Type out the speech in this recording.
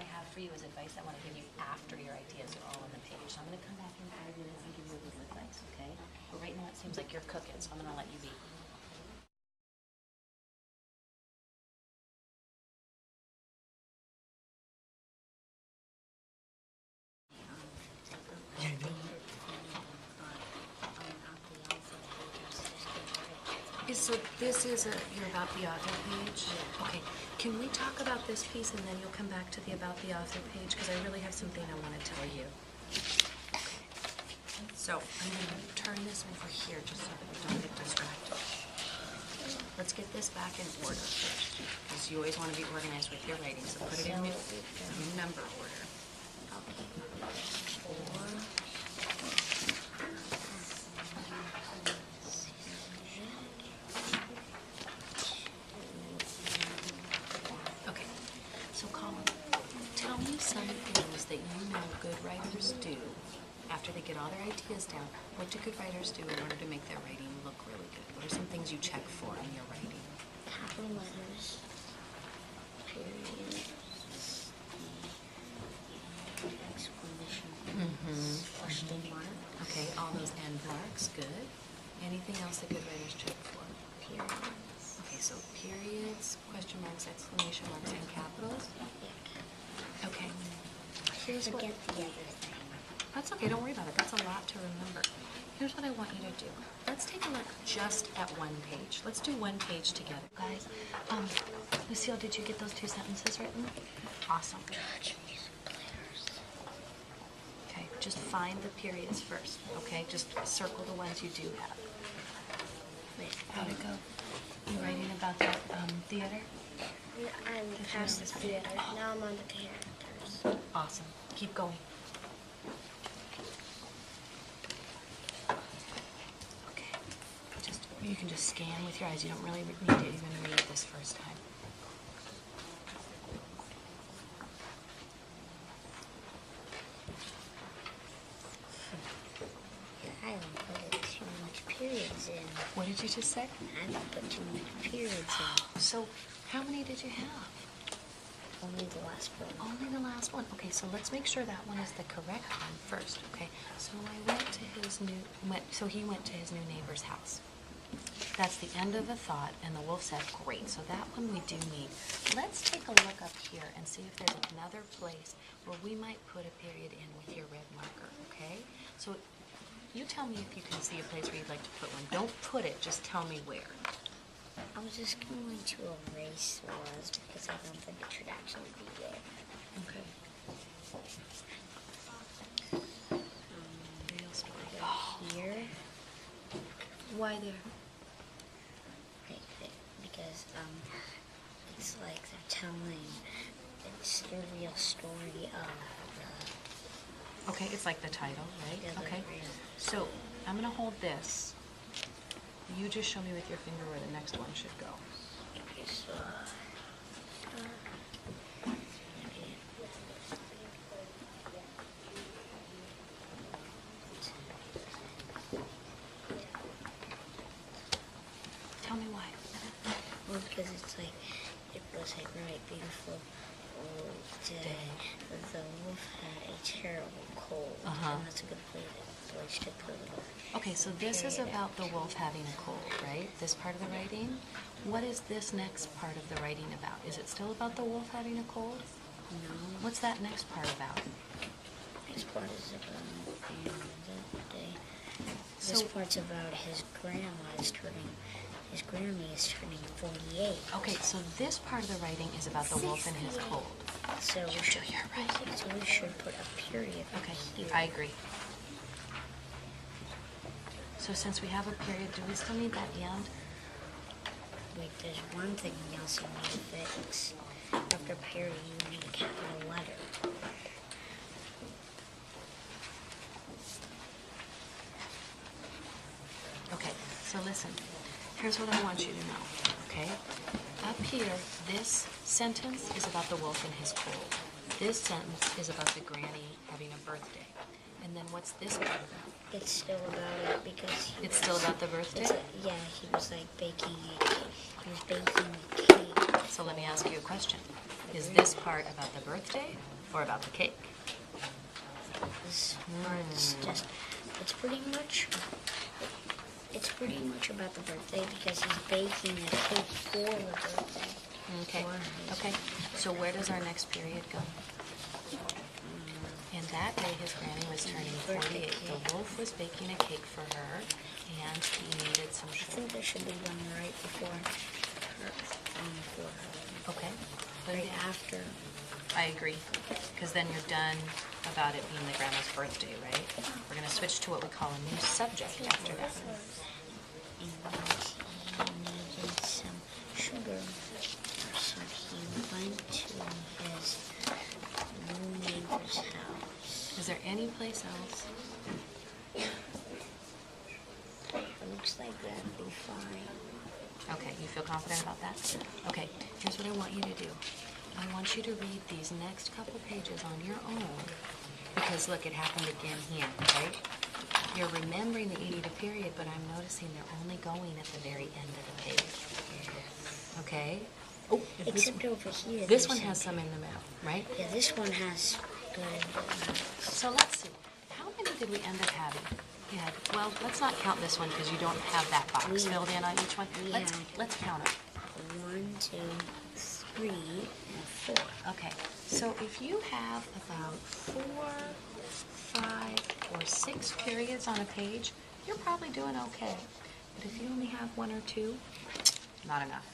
I have for you is advice I want to give you after your ideas are all on the page. So I'm going to come back in 5 minutes and give you a little advice, okay? But right now it seems like you're cooking, so I'm going to let you be. So this is you're about the author page? Okay. Can we talk about this piece and then you'll come back to the about the author page? Because I really have something I want to tell you. So I'm going to turn this over here just so that we don't get distracted. Let's get this back in order first. Because you always want to be organized with your writing. So put it in new number order. Okay, so Colin, tell me some things that you know good writers do after they get all their ideas down. What do good writers do in order to make their writing look really good? What are some things you check for in your writing? Capital letters, periods, exclamation points, question mark. Okay, all those end marks, good. Anything else that good writers check for? Periods. Okay, so periods, question marks, exclamation marks, and capitals. Okay. Here's what. Forget the other thing. That's okay, don't worry about it. That's a lot to remember. Here's what I want you to do. Let's take a look just at one page. Let's do one page together, guys. Lucille, did you get those 2 sentences written? Awesome. Judge music players. Okay, just find the periods first, okay? Just circle the ones you do have. Wait, How'd it go? You writing about that theater? I'm past the theater. Now I'm on the characters. Awesome. Keep going. Okay. You can just scan with your eyes. You don't really need to even read it this first time. I don't put too much periods in. What did you just say? I don't put too much periods in. So, how many did you have? Only the last one. Only the last one. Okay, so let's make sure that one is the correct one first. Okay, so he went to his new neighbor's house. That's the end of the thought, and the wolf said, great, so that one we do need. Let's take a look up here and see if there's another place where we might put a period in with your red marker, okay? So you tell me if you can see a place where you'd like to put one. Don't put it, just tell me where. I was just going to erase was because I don't think it should actually be there. Okay. Real story. Here. Why there? Right there. Because it's like they're telling it's the real story of Okay, it's like the title, right? the Okay. real. So I'm going to hold this. You just show me with your finger where the next one should go. Okay, so Tell me why. well, because it's like it was a bright, beautiful old day. The wolf had a terrible cold, and that's a good place to put it. Okay, so this is about the wolf having a cold, right? This part of the writing. What is this next part of the writing about? Is it still about the wolf having a cold? No. What's that next part about? This part is about the day. So- This part's about his Grammy is turning 48. Okay, so this part of the writing is about the wolf and his cold. So we should, so we should put a period Okay, here. I agree. So since we have a period, do we still need that and? Wait, there's one thing we also need to fix. After period, you need a capital letter. Okay, so listen. Here's what I want you to know, okay? Up here, this sentence is about the wolf and his cold. This sentence is about the granny having a birthday. And then what's this part about? It's still about it because It's still about the birthday? yeah, he was like baking a cake. He was baking a cake. So let me ask you a question. Is this part about the birthday or about the cake? This part's just, it's pretty much about the birthday because he's baking a cake for the birthday. Okay, okay. So where does our next period go? And that day his granny was turning 48. The wolf was baking a cake for her, and he needed some I sugar. think there should be one right before her. Okay. Right after. I agree, because then you're done about it being the grandma's birthday, right? We're going to switch to what we call a new subject after that. And he needed some sugar, so he went to his new neighbor's house. Is there any place else? It looks like that'd be fine. Okay, you feel confident about that? Okay, here's what I want you to do. I want you to read these next couple pages on your own, because look, it happened again here, right? You're remembering that you need a period, but I'm noticing they're only going at the very end of the page. Okay? Oh, Except over here. this one has some in the middle, right? Yeah, this one has good. So let's see. How many did we end up having? Yeah, well, let's not count this one because you don't have that box filled in on each one. Let's count them. 1, 2, 3, and 4. Okay, so if you have about 4, 5, or 6 periods on a page, you're probably doing okay. But if you only have 1 or 2, not enough.